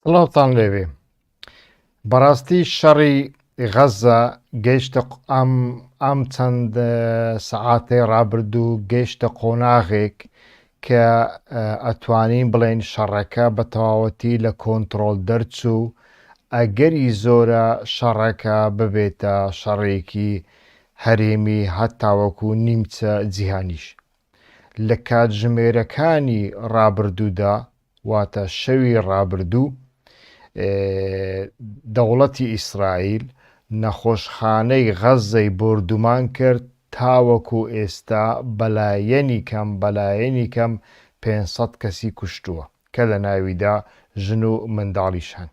سڵاوتان لێوێ بەڕاستی شەڕی غەزە گەیشتە ئەم چەند سەعاتەی ڕابردوو گەیشتە قۆناغێک کە ئەتوانین بڵێن شەڕەکە بە تەواوەتی لە کۆنتڕۆل دەرچوو ئەگەری زۆرە شەڕەکە ببێتە شەڕێکی هەرێمی هەتاوەکو نیمچە جیهانیش لە کاتژمێرەکانی ڕابردوودا واتە شەوی ڕابردوو دەوڵەتی ئیسرائیل نەخۆشخانەی غەزەی بردومان کرد تاوەکو ئێستا بەلایەنی کەم 500 کەسی کوشتووە کە لە ناویدا ژن و منداڵیش هەن.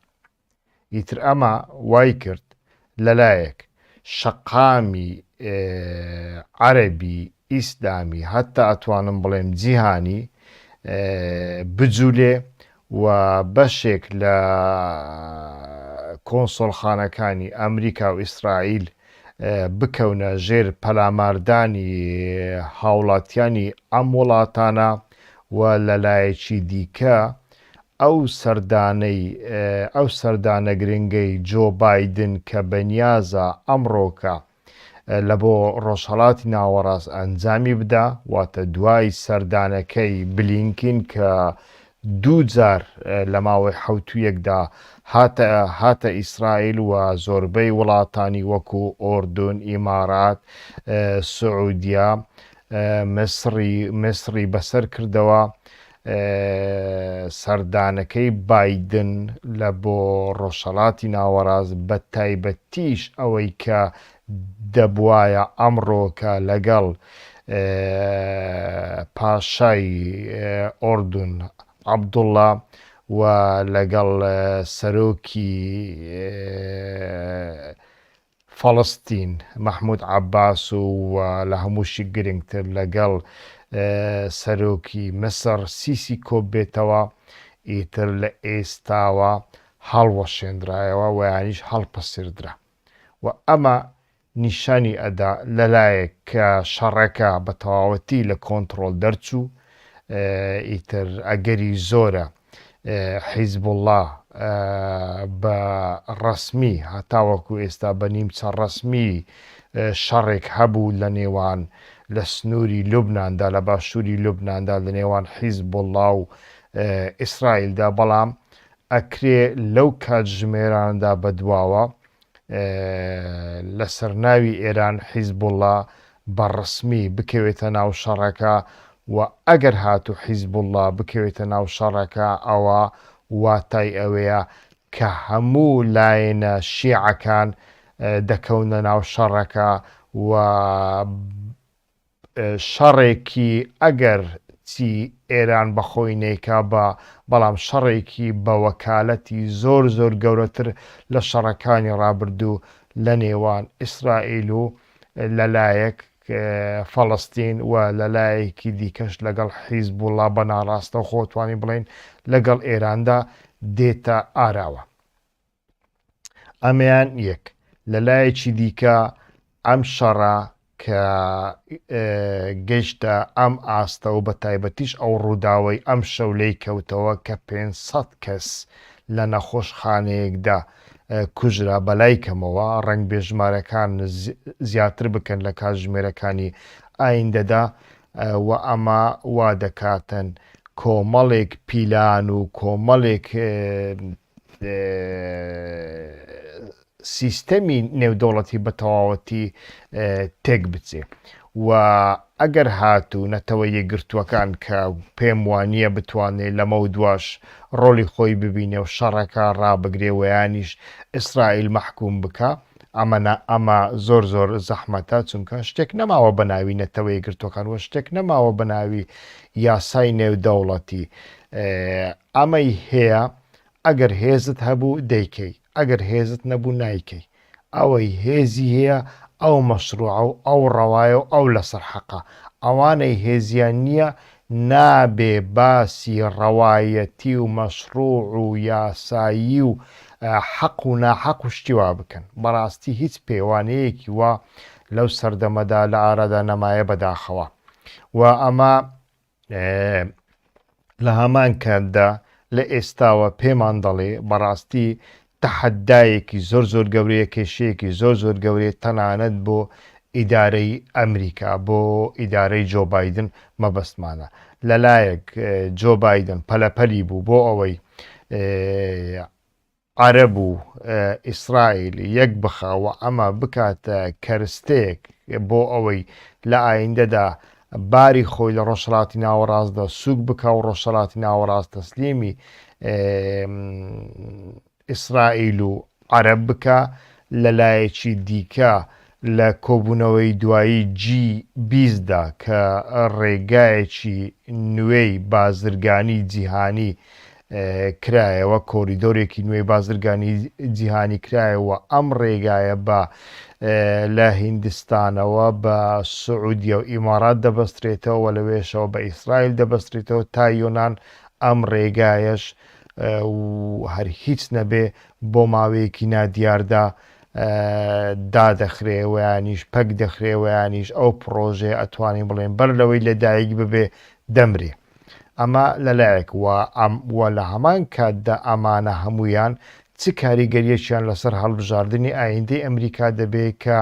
ئیتر ئەمە وای کرد لەلایەک شەقامی عەرەبی ئیسلامی هەتا ئەتوانم بڵێم جیهانی بجوولێ و بەشێک لە کۆنسۆڵخانەکانی ئەمریکا و ئیسرائیل بکەونە ژێر پەلاماردانی هاوڵاتیانی ئەم وڵاتانە و لەلایەکی دیکە ئەو سەردانە گرنگەی جۆ بایدن کە بەنیازە ئەمڕۆکە لە بۆ ڕۆژهەڵاتی ناوەڕاست ئەنجامی بدا واتە دوای سەردانەکەی بلینکین کە دوو جار لە ماوەی حوتویەکدا هاتە ئیسرائیل و زۆربەی وڵاتانی وەکو ئۆردون، ئیمارات، سعودیا، مصری بەسەر کردەوە سەردانەکەی بایدن لە بۆ ڕۆژهەڵاتی ناوەڕاست بە تایبەتیش ئەوەی کە دەبوایە ئەمڕۆکە لەگەڵ پاشای ئۆردون عەبدوڵڵا و لەگەڵ سەرۆکی فەڵەستین مەحموود عەباس و لە هەمووشی گرنگتر لەگەڵ سەرۆکی مەسەر سیسی کۆب بێتەوە ئیتر لە ئێستاوە هەڵوەشێنرایەوە و یانیش هەڵپەسێردرا و ئەمە نیشانی ئەدا لەلایەک کە شەڕەکە بە تەواوەتی لە کۆنتڕۆل دەرچوو ئیتر ئەگەری زۆرە حیزبوڵڵا بە ڕەسمی هەتاوەکو ئێستا بە نیمچە ڕەسمی شەڕێک هەبوو لە نێوان لە سنووری لوبناندا لە باشووری لوبناندا لە نێوان حیزبوڵڵا و ئیسرائیلدا بەڵام ئەکرێ لەو کاتژمێراندا بەدواوە لە سەرناوی ئێران حیزبوڵڵا بەڕەسمی بکەوێتە ناو شەڕەکە و ئەگەر هاتو حیزبوڵڵا بکەوێتە ناو شەڕەکە ئەوە واتای ئەوەیە کە هەموو لایەنە شیعەکان دەکەونە ناو شەڕەکە و شەڕێکی ئەگەر چی ئێران بەخۆی نێکا بەڵام شەڕێکی بە وەکالەتی زۆر گەورەتر لە شەڕەکانی ڕابردوو لە نێوان ئیسرائیل و لەلایەک فەڵەستین و لەلایەکی دیکەش لەگەڵ حیزبوڵڵا بە ناڕاستە خۆتوانی بڵێن لەگەڵ ئێراندا دێتە ئاراوە. ئەمەیان یەک لەلایەکی دیکە ئەم شەڕە کە گەیشتە ئەم ئاستە و بە تایبەتیش ئەو ڕووداوەی ئەم شەولەی کەوتەوە کە 500 کەس لە نەخۆشخانەیەکدا کوژرا بەلای کەمەوە ڕەنگ بێژمارەکان زیاتر بکەن لە کاتژمێرەکانی ئایندەدا و ئەمە وا دەکاتن کۆمەڵێک پیلان و کۆمەڵێک سیستەمی نێودەوڵەتی بە تەواوەتی تێک بچێ و ئەگەر هاتوو نەتەوە یەکگرتووەکان کە پێم وانییە بتوانێت لەمە و دواش ڕۆلی خۆی ببینێ و شەڕەکە ڕابگرێ ویانیش ئیسرائیل مەحکوم بکە ئەمە زۆر زەحمەتە چونکە شتێک نەماوە بەناوی نەتەوە یەکگرتووەکان وە شتێک نەماوە بەناوی یاسای نێودەوڵەتی ئەمەی هەیە ئەگەر هێزت هەبوو دەیکەی ئەگەر هێزت نەبوو نایکەی ئەوەی هێزی هەیە ئەو مەشروعە و ئەو ڕەوایە و ئەو لەسەر حەقە ئەوانەی هێزیان نییە نابێ باسی ڕەوایەتی و مەشروع و یاسایی و حەق و ناحەق و شتیوا بکەن بەڕاستی هیچ پەیوانەیەکی وا لەو سەردەمەدا لە ئارادا نەمایە بەداخەوە و ئەمە لە هەمان کاتدا لە ئێستاوە پێمان دەڵێ بەڕاستی تەحەدایەکی زۆر گەورەیە، کێشەیەکی زۆر گەورەیە تەنانەت بۆ ئیدارەی ئەمریکا، بۆ ئیدارەی جۆ بایدن مەبەستمانە. لەلایەک جۆ بایدن پەلەپەلی بوو بۆ ئەوەی عەرەب و ئیسرائیل یەک بخاوە ئەمە بکاتە کەرستەیەک بۆ ئەوەی لە ئایندەدا باری خۆی لە ڕۆژهەڵاتی ناوەڕاستدا سووک بکە و ڕۆژهەڵاتی ناوەڕاست تەسلیمی ئیسرائیل و عەرەب بکە. لەلایەکی دیکە لە کۆبوونەوەی دوایی G20دا کە ڕێگایەکی نوێی بازرگانی جیهانی کرایەوە، کۆریدۆرێکی نوێی بازرگانی جیهانی کرایەوە، ئەم ڕێگایە بە لە هیندستانەوە بە سعودیە و ئیمارات دەبەسترێتەوە، لەوێشەوە بە ئیسرائیل دەبەسترێتەوە تا یۆنان. ئەم ڕێگایەش هەر هیچ نەبێ بۆ ماوەیەکی نادیاردا دادەخرێوەیانیش پەک دەخرێوەیانیش ئەو پرۆژێ ئەتوانین بڵێن بەر لەوەی لەدایک ببێ دەمرێ. ئەمە لەلایەک وە لە هەمان کاتدا ئەمانە هەمویان چ کاریگەریەکیان لەسەر هەڵبژاردننی ئایندەی ئەمریکا دەبێت کە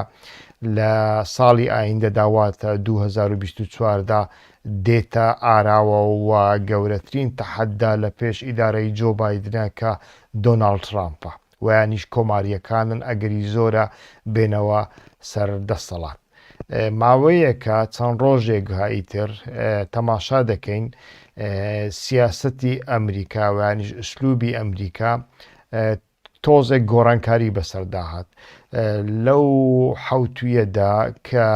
لە ساڵی ئایندە داواتە 2024دا دێتە ئاراوە و گەورەترین تەحەدا لە پێش ئیدارەی جۆ بایدنە کە دۆناڵد ترامپە، ویانیش کۆماریەکانن ئەگەری زۆرە بێنەوە سەر دەسەڵات. ماوەیەکە چەند ڕۆژێک هایتر تەماشا دەکەین سیاسەتی ئەمریکا ویانیش ئوسلوبی ئەمریکا تۆزێک گۆڕانکاری بەسەرداهات لەو حوتویەدا کە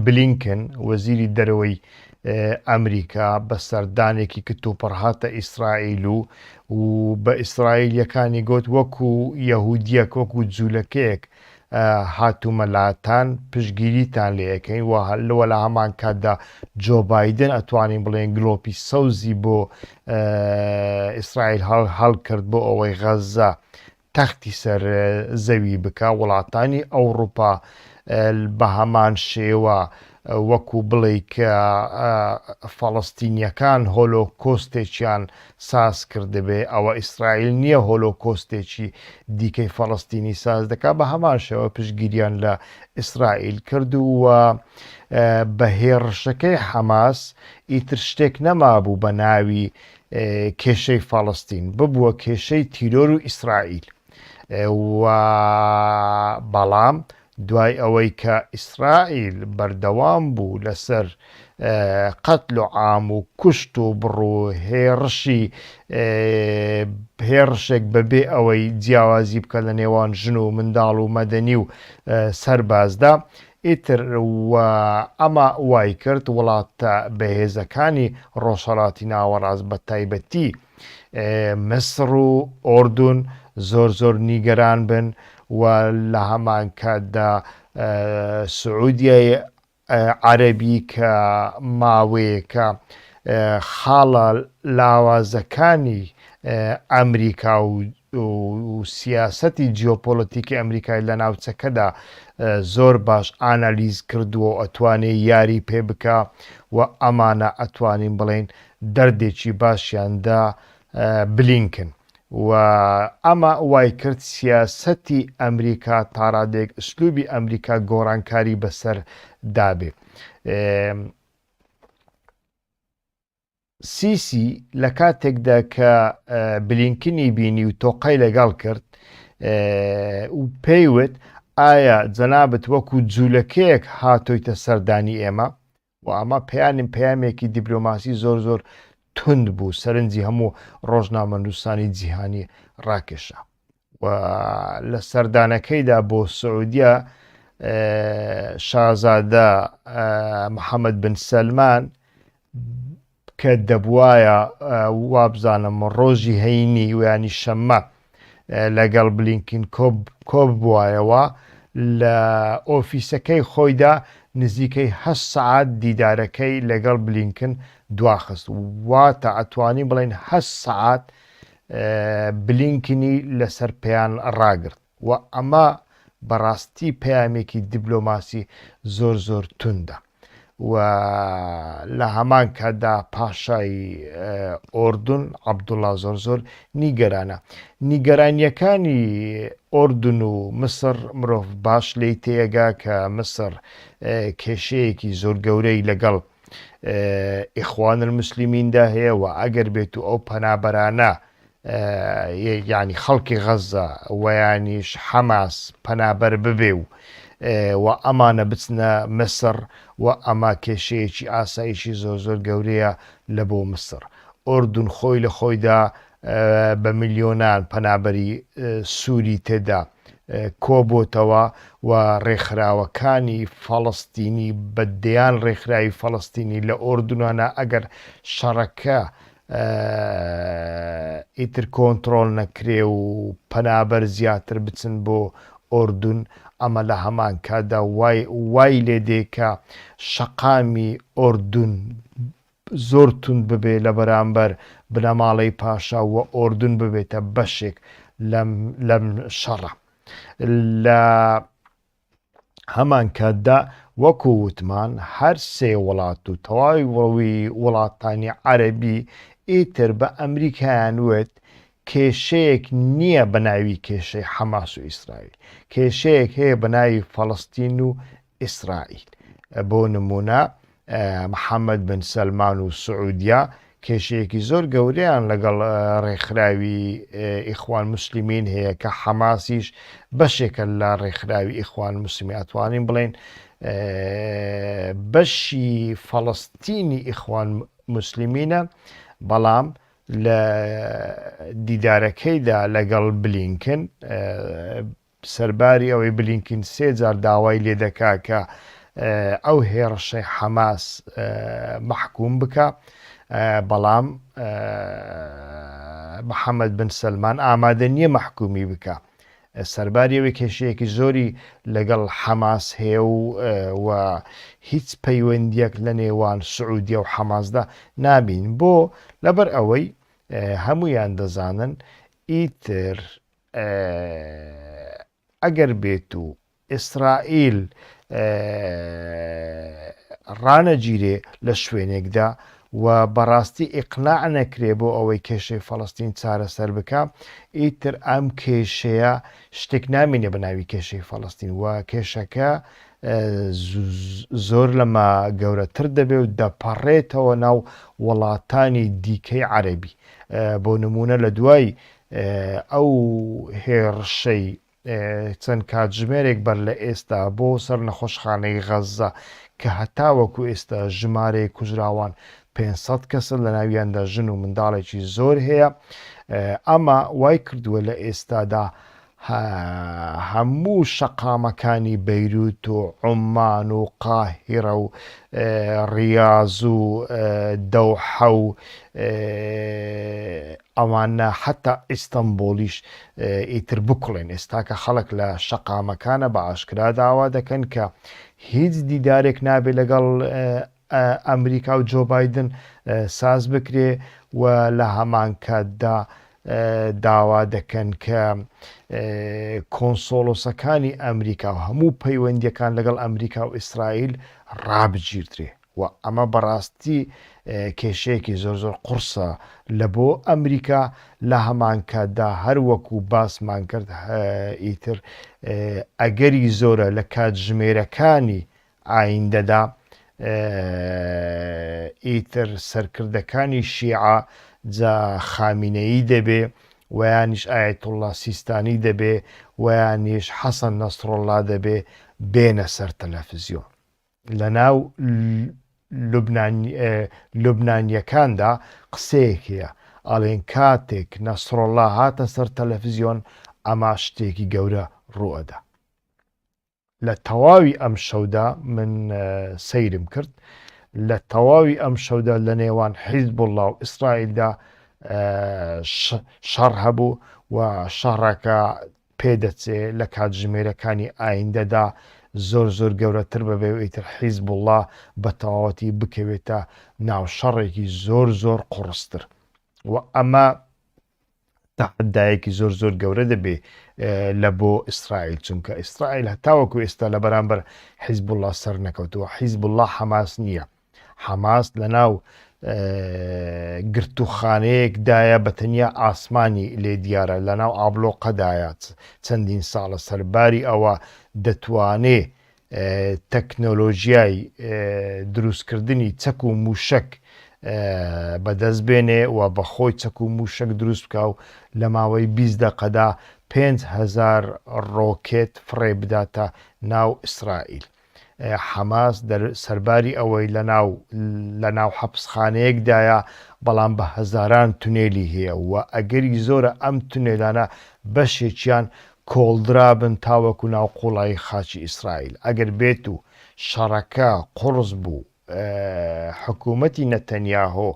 بلینکن وەزیری دەرەوەی ئەمریکا بە سەردانێکی کتوپڕهاتە ئیسرائیل و بە ئیسرائیلیەکانی گوت وەکو یەهودیەک وەکو جوولەکەیەک هاتوومەلاتان پشگیریتان لێ یەکەین و لەوە لە هەمان کاتدا جۆ بایدن ئەتوانین بڵێن گلۆپی سەوزی بۆ ئیسرائیل هەڵکرد بۆ ئەوەی غەزە تەختی سەر زەوی بکە. وڵاتانی ئەوروپا بە هەمان شێوە وەکو بڵێ کە فەڵەستینیەکان هۆلۆکۆستێکیان ساز کردبێ، ئەوە ئیسرائیل نییە هۆلۆکۆستێکی دیکەی فەڵەستینی ساز دەکا، بە هەمان شێوە پشگیریان لە ئیسرائیل کردووە. بە هێرشەکەی حەماس ئیتر شتێک نەمابوو بە ناوی کێشەی فەڵەستین، ببووە کێشەی تیرۆر و ئیسرائیل. بەڵام دوای ئەوەی کە ئیسرائیل بەردەوام بوو لەسەر قەتل و عام و کوشت و بڕوو هێرشێک بەبێ ئەوەی جیاوازی بکە لە نێوان ژن و منداڵ و مەدەنی و سەربازدا، ئیتر ئەمە وای کرد وڵاتە بەهێزەکانی ڕۆژهەڵاتی ناوەڕاست بە تایبەتی مەسر و ئۆردون زۆر نیگەران بن و لە هەمان کاتدا سعودیای عەرەبی کە ماوەیەکە خاڵە لاوازەکانی ئەمریکا و سیاسەتی جیۆپۆلۆتیکی ئەمریکای لە ناوچەکەدا زۆر باش ئانالیز کردووە و ئەتوانێ یاری پێ بکە و ئەمانە ئەتوانین بڵێن دەردێکی باشیاندا بلینکن و ئەمە وای کرد سیاسەتی ئەمریکا تاڕادێک ئوسلوبی ئەمریکا گۆڕانکاری بەسەر دابێ. سیسی لە کاتێکدا کە بلینکنی بینی و تۆقەی لەگەڵ کرد و پێیوت ئایا جەنابەت وەکو جوولەکەیەک هاتۆیتە سەردانی ئێمە، و ئەمە پەیامێکی دیبلۆماسی زۆر تند بوو، سەرنجی هەموو ڕۆژنامەنووسانی جیهانی ڕاکێشا و لە سەردانەکەیدا بۆ سعودیە شازادە محەممەد بن سەلمان کە دەبوایە وابزانم ڕۆژی هەینی ویانی شەممە لەگەڵ بلینکین کۆب بووایەوە لە ئۆفیسەکەی خۆیدا نزیکەی 8 سەعات دیدارەکەی لەگەڵ بلینکن دواخست، واتە ئەتوانی بڵێن 8 سەعات بلینکنی لەسەر پێیان ڕاگرت و ئەمە بەڕاستی پەیامێکی دیبلۆماسی زۆر توندە و لە هەمان کاتدا پاشای ئۆردون عەبدوڵڵا زۆر نیگەرانە. نیگەرانیەکانی ئۆردون و مسر مرۆڤ باش لێی تێگا کە مسر کێشەیەکی زۆر گەورەی لەگەڵ ئیخوان الموسلیمیندا هەیە و ئەگەر بێت و ئەو پەنابەرانە یعنی خەڵکی غەزە وەیانیش حەماس پەنابەر ببێ و ئەمانە بچنە مسر و ئەما کێشەیەکی ئاسایشی زۆر گەورەیە لە بۆ مسر. ئۆردون خۆی لە خۆیدا بە میلیۆنان پەنابەری سووری تێدا کۆبۆتەوە و ڕێکخراوەکانی فەڵەستینی بەدەیان ڕێکخراوی فەڵەستینی لە ئۆردونانە ئەگەر شەڕەکە ئیتر کۆنتڕۆڵ نەکرێ و پەنابەر زیاتر بچن بۆ ئۆردون ئەمە لە هەمان کاتدا وای لێ دێکە شەقامی ئۆردون زۆر تند ببێ لە بەرامبەر بنەماڵەی پاشا و ئۆردون ببێتە بەشێک لەم شەڕە. لە هەمان کاتدا وەکو وتمان هەر سێ وڵات و تەواوی وڵاتانی عەرەبی ئیتر بە ئەمریکایان وێت کێشەیەک نییە بە ناوی کێشەی حەماس و ئیسرائیل، کێشەیەک هەیە بە ناوی فەڵەستین و ئیسرائیل. بۆ نمونە محەممەد بن سەلمان و سعودیا کێشەیەکی زۆر گەورەیان لەگەڵ ڕێکخراوی ئیخوان موسلیمین هەیە کە حەماسیش بەشێکە لە ڕێکخراوی ئیخوان موسلیمین. ئەتوانین بڵێن بەشی فەڵەستینی ئیخوان موسلیمینە، بەڵام لە دیدارەکەیدا لەگەڵ بلینکن سەرباری ئەوەی بلینکن 3 جار داوای لێ دەکا کە ئەو هێرشەی حەماس مەحکوم بکە، بەڵام محەممەد بن سەلمان ئامادە نییە مەحکومی بکە. سەرباریەوەی کێشەیەکی زۆری لەگەڵ حەماس هەیە و هیچ پەیوەندیەک لە نێوان سعودیە و حەماسدا نابین، بۆ لەبەر ئەوەی هەمویان دەزانن ئیتر ئەگەر بێت و ئیسرائیل ڕانەگیرێ لە شوێنێکدا و بەڕاستی ئیقناع نەکرێ بۆ ئەوەی کێشەی فەڵەستین چارەسەر بکە، ئیتر ئەم کێشەیە شتێک نامێنێ بە ناوی کێشەی فەڵەستین و کێشەکە زۆر لەمە گەورەتر دەبێ و دەپەڕێتەوە ناو وڵاتانی دیکەی عەرەبی. بۆ نمونە لە دوای ئەو هێرشەی چەند کاتژمێرێک بەر لە ئێستا بۆ سەر نەخۆشخانەی غەزە کە هەتا وەکو ئێستا ژمارەی کوژراوان 500 کەسە لە ناویاندا ژن و منداڵێکی زۆر هەیە. ئەمە وای کردووە لە ئێستادا هەموو شەقامەکانی بەیروت و عومان و قاهیرە و ڕیاض و دەوحە و ئەوانە حتا ئیستەنبوڵیش ئیتر بکڵێن. ئێستا کە خەڵک لە شەقامەکانە بە ئاشکرا داوا دەکەن کە هیچ دیدارێک نابێت لەگەڵ ئەمریکا و جۆ بایدن ساز بکرێ و لە هەمان کاتدا داوا دەکەن کە کۆنسۆلۆسەکانی ئەمریکا و هەموو پەیوەندیەکان لەگەڵ ئەمریکا و ئیسرائیل ڕابگیرترێ و ئەمە بەڕاستی کێشەیەکی زۆر قورسە لە بۆ ئەمریکا. لە هەمان کاتدا هەر وەکو باسمان کرد ئیتر ئەگەری زۆرە لە کاتژمێرەکانی ئایندەدا ئیتر سەرکردەکانی شیعە جا خامینەیی دەبێ ویانیش ئایەتوڵڵا سیستانی دەبێ ویانیش حەسەن نەسڕوڵڵا دەبێ بێنە سەر تەلەڤیزیۆن. لە ناو لوبنانیەکاندا قسەیەکیە ئەڵێن کاتێک نەسڕوڵڵا هاتە سەر تەلەڤیزیۆن ئەما شتێکی گەورە ڕوئەدا. لە تەواوی ئەم شەودا من سەیرم کرد، لە تەواوی ئەم شەودا لە نێوان حیزبوڵڵا و ئیسرائیلدا شەڕ هەبوو و شەڕەکە پێدەچێ لە کاتژمێرەکانی ئایندەدا زۆر گەورەتر بەبێ و ئیتر حیزبوڵڵا بە تەواوەتی بکەوێتە ناو شەڕێکی زۆر قورستر و ئەمە تەحەدایەکی زۆر گەورە دەبێ لە بۆ ئیسرائیل، چونکە ئیسرائیل هەتاوەکو ئێستا لە بەرامبەر حیزبوڵڵا سەر نەکەوتووە. حیزبوڵڵا حەماس نییە. حەماس لەناو گرتوخانەیەکدایە بەتەنیا ئاسمانی لێ دیارە، لەناو ئابلۆقەدایە چەندین ساڵە سەرباری ئەوە دەتوانێ تەکنۆلۆژیای دروستکردنی چەک و موشک بەدەست بێنێ و بە خۆی چەک و موشک دروست بکە و لە ماوەی 20 دقەدا 5,000 ڕۆکێت فڕێ بداتە ناو ئیسرائیل. حەماس سەرباری ئەوەی لە ناو حەبسخانەیەکدایە، بەڵام بە هەزاران تونێلی هەیە و ئەگەری زۆرە ئەم تونێلانە بەشێکیان کۆڵدرابن تاوەکو ناو قوڵایی خاچی ئیسرائیل. ئەگەر بێت و شەڕەکە قڕس بوو، حکوومەتی نەتەنیاهۆ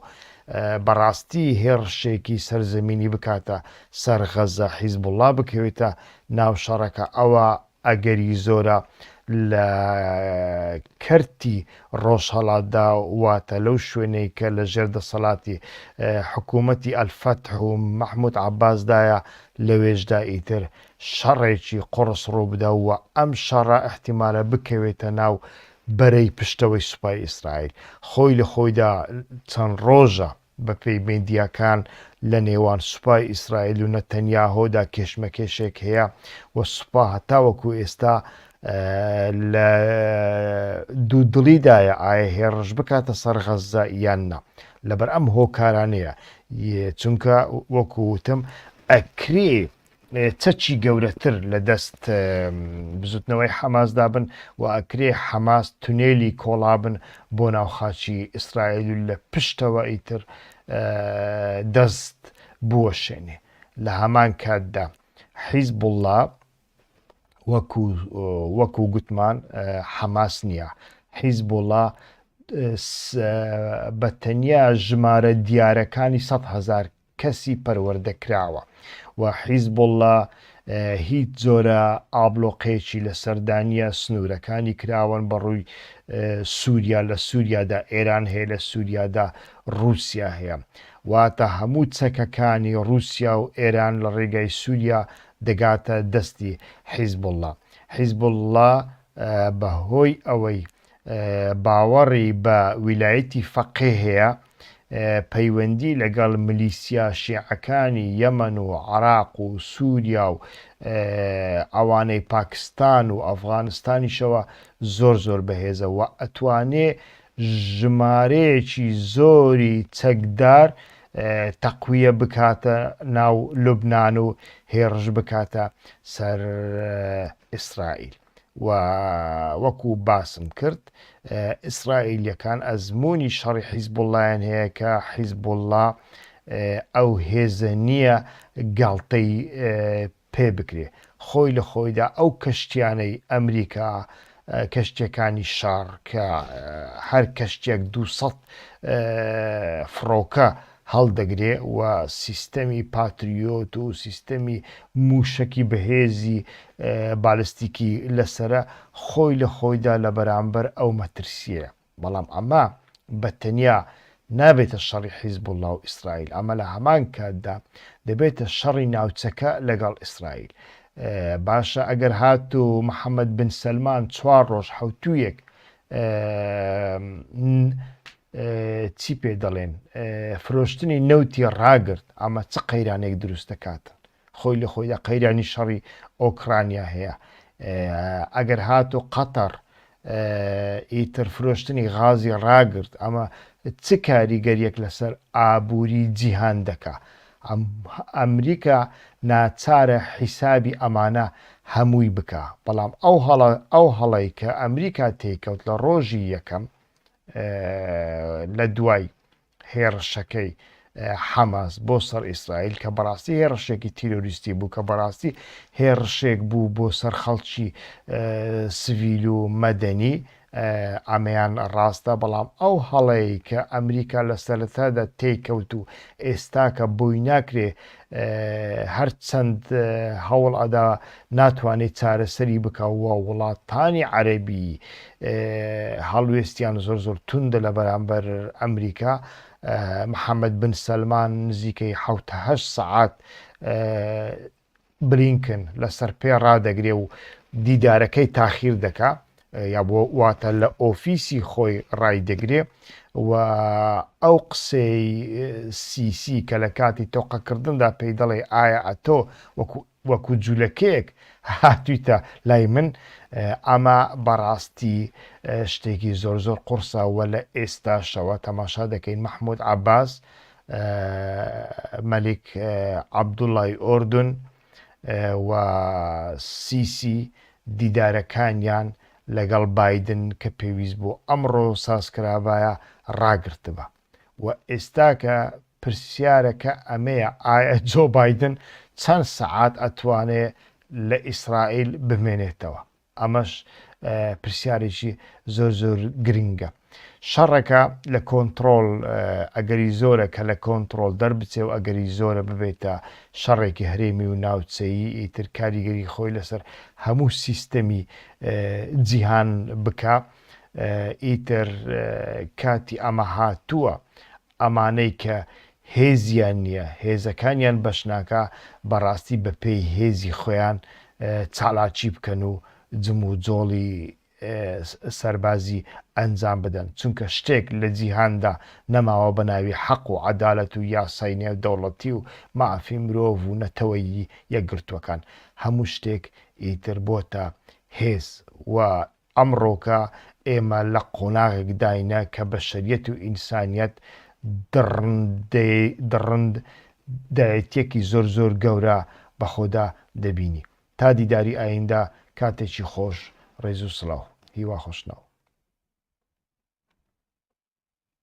بەڕاستی هێرشێکی سەرزەمینی بکاتە سەر غەزە، حیزبوڵڵا بکەوێتە ناو شەڕەکە، ئەوە ئەگەری زۆرە لە کەرتی ڕۆژهەڵاتدا واتە لەو شوێنەی کە لە ژێردەسەڵاتی حکوومەتی ئەلفەتح و مەحموود عەباسدایە لەوێژدا ئیتر شەڕێکی قڕس ڕووبدا و ئەم شەڕە احتیمالە بکەوێتە ناو بەرەی پشتەوەی سوپای ئیسرائیل. خۆی لە خۆیدا چەند ڕۆژە بە پێی میدیاکان لە نێوان سوپای ئیسرائیل و نەتەنیاهۆدا کێشمەکێشێک هەیە و سوپا هەتاوەکو ئێستا لە دوودڵیدایە ئایا هێڕش بکاتە سەر غەزە یان نا، لەبەر ئەم هۆکارانەیە. چونکە وەکووتم ئەکرێ چەچی گەورەتر لە دەست بزوتنەوەی حەماسدا بن و ئەکرێ حەماس تونێلی کۆڵابن بۆ ناوخاچی ئیسرائیل و لە پشتەوە ئیتر دەست بوەشێنێ. لە هەمان کاتدا حیزبوڵڵا وەکو گوتمان حەماس نییە. حیزبوڵڵا بەتەنیا ژمارە دیارەکانی 100,000 کەسی پەروەردەکراوە و حیزبوڵڵا هیچ جۆرە ئابلۆقەیەکی لە سەردانیە سنوورەکانی کراون بەڕووی سووریا، لە سووریادا ئێران هەیە، لە سووریادا رووسیا هەیە، واتە هەموو چەکەکانی رووسیا و ئێران لە ڕێگای سووریا دەگاتە دەستی حیزبوڵڵا. حیزبوڵڵا بەهۆی ئەوەی باوەڕی بە ویلایەتی فەقێ هەیە، پەیوەندی لەگەڵ ملیسیا شیعەکانی یەمەن و عێراق و سووریا و ئەوانەی پاکستان و ئەفغانستانیشەوە زۆر بەهێزە و ئەتوانێ ژمارەیەکی زۆری چەکدار تەقویە بکاتە ناو لوبناان و هێڕش بکاتە سەر ئیسرائیل. و وەکو باسم کرد، ئیسرائیلیەکان ئەزمموی شەڕی حیزبوڵڵایان هەیە کە حیزبوڵڵا ئەو هێزە نییە گاڵتەی پێ بکرێ. خۆی لە خۆیدا ئەو کەشتیانەی ئەمریکا، کەشتەکانی شار کە هەر کەشتێک 200 فڕۆکە هەڵدەگرێ و سیستەمی پاتریۆت و سیستەمی موشکی بەهێزی بالستیکی لەسرە، خۆی لە خۆیدا لە بەرامبەر ئەو مەترسیە. بەڵام ئەمە بەتەنیا نابێتە شەڕی حیزبوڵڵا و ئیسرائیل، ئەمە لە هەمان کاتدا دەبێتە شەڕی ناوچەکە لەگەڵ ئیسرائیل. باشە ئەگەر هات و محەممەد بن سەلمان 4 ڕۆژ حوتویەک چی پێ دەڵێن فرۆشتنی نەوتی ڕاگرت، ئەمە چ قەیرانێک دروست دەکاتن. خۆی لە خۆیدا قەیرانی شەڕی ئۆکرانیا هەیە. ئەگەر هات و قەتەر ئیتر فرۆشتنی غازی ڕاگرت، ئەمە چ کاریگەریەک لەسەر ئابووری جیهان دەکا. ئەمریکا ناچارە حیسابی ئەمانە هەمووی بکە، بەڵام ئەو هەڵەی کە ئەمریکا تێکەوت لە ڕۆژی یەکەم لە دوای هێرشەکەی حەماس بۆ سەر ئیسرائیل، کە بەڕاستی هێرشێکی تیرۆریستی بوو، کە بەڕاستی هێرشێک بوو بۆ سەر خەڵکی سڤیل و مەدەنی، ئەمەیان ڕاستە، بەڵام ئەو هەڵەیە کە ئەمریکا لە سەرەتادا تێکەوت و ئێستاکە بۆی ناکرێ هەر چەند هەوڵ ئەدا ناتوانێت چارەسەری بکەوە وڵاتانی عەرەبی هەڵوێستیان زۆر توندە لە بەرامبەر ئەمریکا. محەممەد بن سەلمان نزیکەی 7 سەعات بلینکن لەسەر پێ ڕادەگرێ و دیدارەکەی تاخیر دەکا یا بۆ واتە لە ئۆفیسی خۆی ڕای دەگرێ و ئەو قسەی سیسی کە لە کاتی تۆقەکردندا پێی دەڵێ ئایا ئەتۆ وەکو جوولەکەیەک هاتوویتە لای من، ئەمە بەڕاستی شتێکی زۆر قورسە وە لە ئێستاشەوە تەماشا دەکەین محمود عەباس مەلیک عەبدوڵڵای ئۆردن و سیسی دیدارەکانیان لەگەڵ بایدن کە پێویست بوو ئەمڕۆ سازکرابایە ڕاگرتبە و ئێستاکە پرسیارەکە ئەمەیە ئایا جۆ بایدن چەند سەعات ئەتوانێت لە ئیسرائیل بمێنێتەوە. ئەمەش پرسیارێکی زۆر گرنگە. شەڕەکە لە کۆنتترۆل ئەگەری زۆرە کە لە کۆنتترۆل دەربچێ و ئەگەری زۆرە ببێتە شەڕێکی هەرێمی و ناوچەیی ئیتر کاریگەری خۆی لەسەر هەموو سیستەمی جیهان بکە. ئیتر کاتی ئەمە هاتووە ئەمانەی کە هێزیان نییە هێزەکانیان بەشناکە بەڕاستی بە پێی هێزی خۆیان چالاکی بکەن و جم و جۆڵی سەربازی ئەنجام بدەن، چونکە شتێک لە جیهاندا نەماوە بە ناوی حەق و عەدالەت و یاسای نێودەوڵەتی و مافی مرۆڤ و نەتەوەیی یەکگرتووەکان، هەموو شتێک ئیتر بۆتە هێز و ئەمڕۆکە ئێمە لە قۆناغێک داینە کە بەشەریەت و ئینسانیەت دڕندایەتێکی زۆر گەورە بە خۆدا دەبینی. تا دیداری ئایندا کاتێکی خۆش، ڕێز و سڵاو، هیوا خۆشناو.